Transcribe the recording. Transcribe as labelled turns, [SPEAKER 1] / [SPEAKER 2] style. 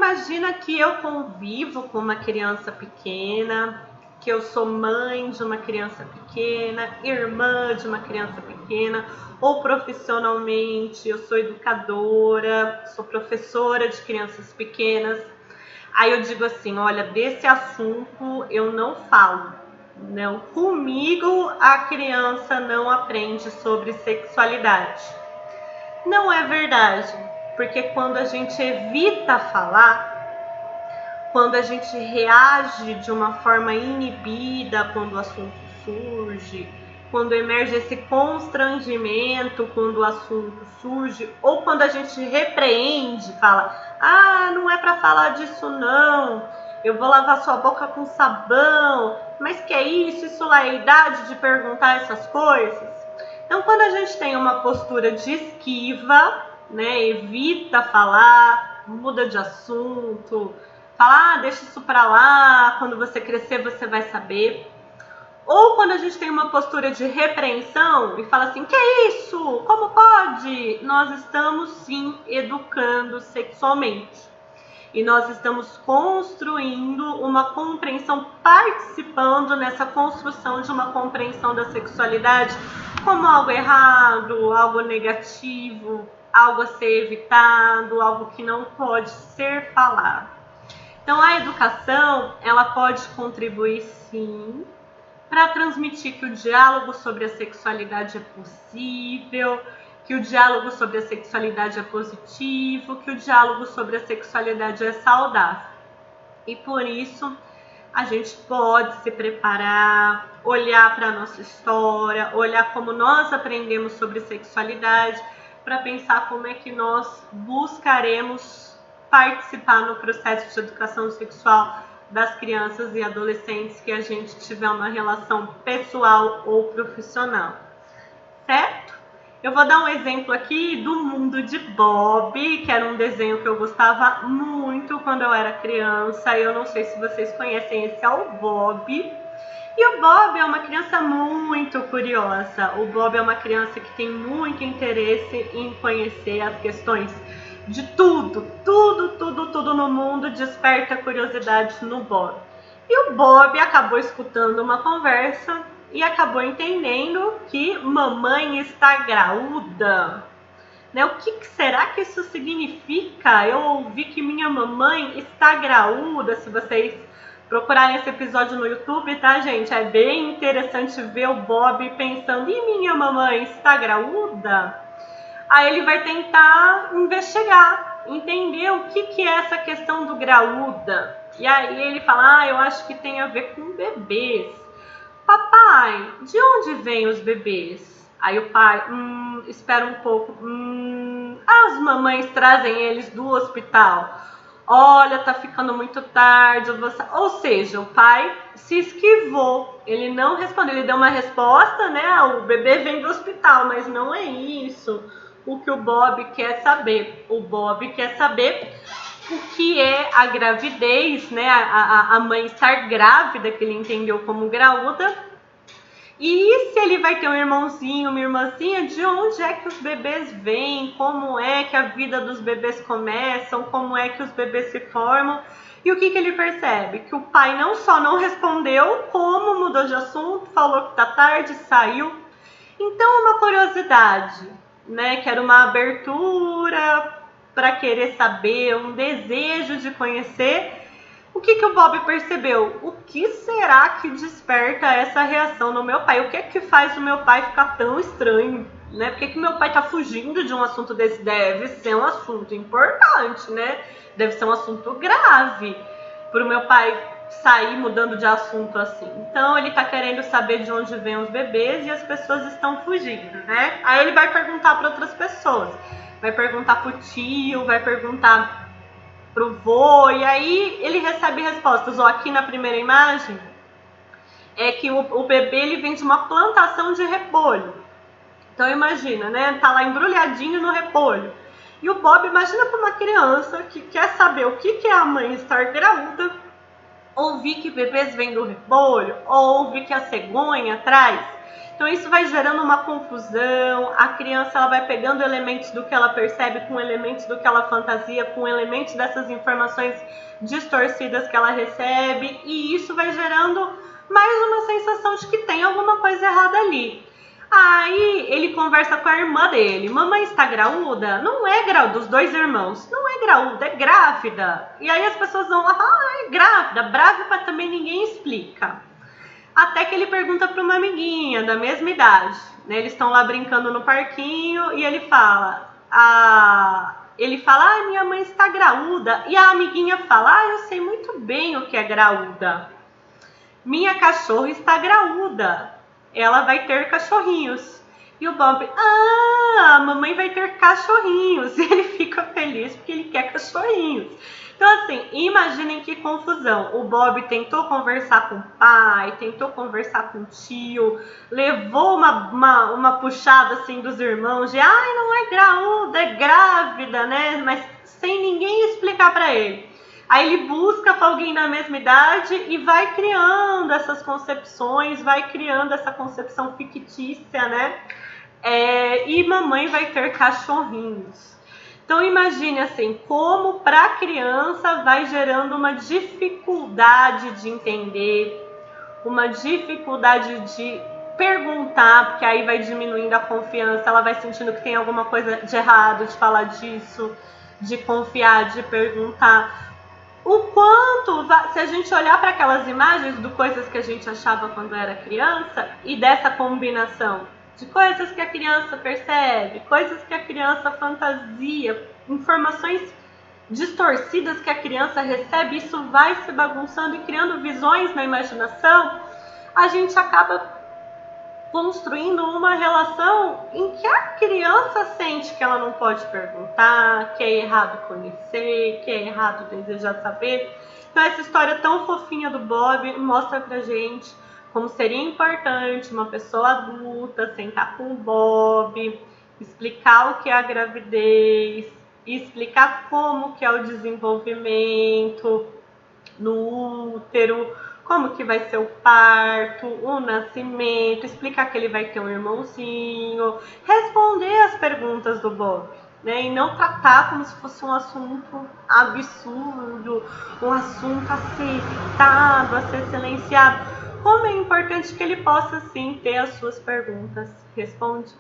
[SPEAKER 1] imagina que eu convivo com uma criança pequena, que eu sou mãe de uma criança pequena, irmã de uma criança pequena, ou profissionalmente eu sou educadora, sou professora de crianças pequenas. Aí eu digo assim, olha, desse assunto eu não falo. Não, comigo a criança não aprende sobre sexualidade. Não é verdade, porque quando a gente evita falar, quando a gente reage de uma forma inibida quando o assunto surge, quando emerge esse constrangimento quando o assunto surge, ou quando a gente repreende, fala, não é para falar disso não, eu vou lavar sua boca com sabão, mas que é isso? Isso lá é a idade de perguntar essas coisas? Então, quando a gente tem uma postura de esquiva, né, evita falar, muda de assunto, fala, deixa isso pra lá, quando você crescer você vai saber. Ou quando a gente tem uma postura de repreensão e fala assim, que é isso? Como pode? Nós estamos sim educando sexualmente. E nós estamos construindo uma compreensão, participando nessa construção de uma compreensão da sexualidade como algo errado, algo negativo, algo a ser evitado, algo que não pode ser falado. Então a educação, ela pode contribuir sim para transmitir que o diálogo sobre a sexualidade é possível, que o diálogo sobre a sexualidade é positivo, que o diálogo sobre a sexualidade é saudável. E por isso a gente pode se preparar, olhar para a nossa história, olhar como nós aprendemos sobre sexualidade, para pensar como é que nós buscaremos participar no processo de educação sexual das crianças e adolescentes que a gente tiver uma relação pessoal ou profissional, certo? Eu vou dar um exemplo aqui do mundo de Bob, que era um desenho que eu gostava muito quando eu era criança. Eu não sei se vocês conhecem, esse é o Bob. E o Bob é uma criança muito curiosa. O Bob é uma criança que tem muito interesse em conhecer as questões de tudo no mundo, desperta curiosidade no Bob. E o Bob acabou escutando uma conversa e acabou entendendo que mamãe está graúda. Né? O que será que isso significa? Eu ouvi que minha mamãe está graúda. Se vocês procurarem esse episódio no YouTube, tá, gente? É bem interessante ver o Bob pensando, e minha mamãe está graúda? Aí ele vai tentar investigar, entender o que é essa questão do graúda. E aí ele fala, eu acho que tem a ver com bebês. Papai, de onde vêm os bebês? Aí o pai, espera um pouco. As mamães trazem eles do hospital. Olha, tá ficando muito tarde. Ou seja, o pai se esquivou. Ele não respondeu. Ele deu uma resposta, né? O bebê vem do hospital, mas não é isso o que o Bob quer saber. O Bob quer saber o que é a gravidez, né? A mãe estar grávida, que ele entendeu como graúda. E se ele vai ter um irmãozinho, uma irmãzinha, de onde é que os bebês vêm? Como é que a vida dos bebês começam? Como é que os bebês se formam? E o que ele percebe? Que o pai não só não respondeu, como mudou de assunto, falou que tá tarde, saiu. Então, uma curiosidade, né? Que era uma abertura para querer saber, um desejo de conhecer. O que o Bob percebeu? O que será que desperta essa reação no meu pai? O que é que faz o meu pai ficar tão estranho? Né? Por que meu pai está fugindo de um assunto desse? Deve ser um assunto importante, né? Deve ser um assunto grave para o meu pai sair mudando de assunto assim. Então ele está querendo saber de onde vêm os bebês e as pessoas estão fugindo, né? Aí ele vai perguntar para outras pessoas. Vai perguntar pro tio, vai perguntar pro vô, e aí ele recebe respostas. Aqui na primeira imagem é que o bebê ele vem de uma plantação de repolho. Então imagina, né? Tá lá embrulhadinho no repolho. E o Bob, imagina para uma criança que quer saber o que é a mãe estar graúda, ouvir que bebês vêm do repolho, ou ouvir que a cegonha traz. Então isso vai gerando uma confusão, a criança ela vai pegando elementos do que ela percebe com elementos do que ela fantasia, com elementos dessas informações distorcidas que ela recebe, e isso vai gerando mais uma sensação de que tem alguma coisa errada ali. Aí ele conversa com a irmã dele. Mamãe está graúda? Não é graúda, dos dois irmãos. Não é graúda, é grávida. E aí as pessoas vão lá, é grávida. Brava também ninguém explica. Até que ele pergunta para uma amiguinha da mesma idade. Né? Eles estão lá brincando no parquinho e ele fala, minha mãe está graúda. E a amiguinha fala, eu sei muito bem o que é graúda. Minha cachorra está graúda. Ela vai ter cachorrinhos. E o Bob, a mamãe vai ter cachorrinhos. E ele fica feliz porque ele quer cachorrinhos. Então, assim, imaginem que confusão. O Bob tentou conversar com o pai, tentou conversar com o tio, levou uma puxada, assim, dos irmãos de, não é graúda, é grávida, né? Mas sem ninguém explicar pra ele. Aí ele busca com alguém da mesma idade e vai criando essas concepções, vai criando essa concepção fictícia, né? E mamãe vai ter cachorrinhos. Então imagine assim, como para a criança vai gerando uma dificuldade de entender, uma dificuldade de perguntar, porque aí vai diminuindo a confiança, ela vai sentindo que tem alguma coisa de errado de falar disso, de confiar, de perguntar. O quanto, se a gente olhar para aquelas imagens de coisas que a gente achava quando era criança e dessa combinação de coisas que a criança percebe, coisas que a criança fantasia, informações distorcidas que a criança recebe, isso vai se bagunçando e criando visões na imaginação, a gente acaba construindo uma relação em que a criança sente que ela não pode perguntar, que é errado conhecer, que é errado desejar saber. Então essa história tão fofinha do Bob mostra pra gente como seria importante uma pessoa adulta sentar com o Bob, explicar o que é a gravidez, explicar como que é o desenvolvimento no útero, como que vai ser o parto, o nascimento, explicar que ele vai ter um irmãozinho, responder as perguntas do Bob, né? E não tratar como se fosse um assunto absurdo, um assunto a ser evitado, a ser silenciado. Como é importante que ele possa, sim, ter as suas perguntas respondidas.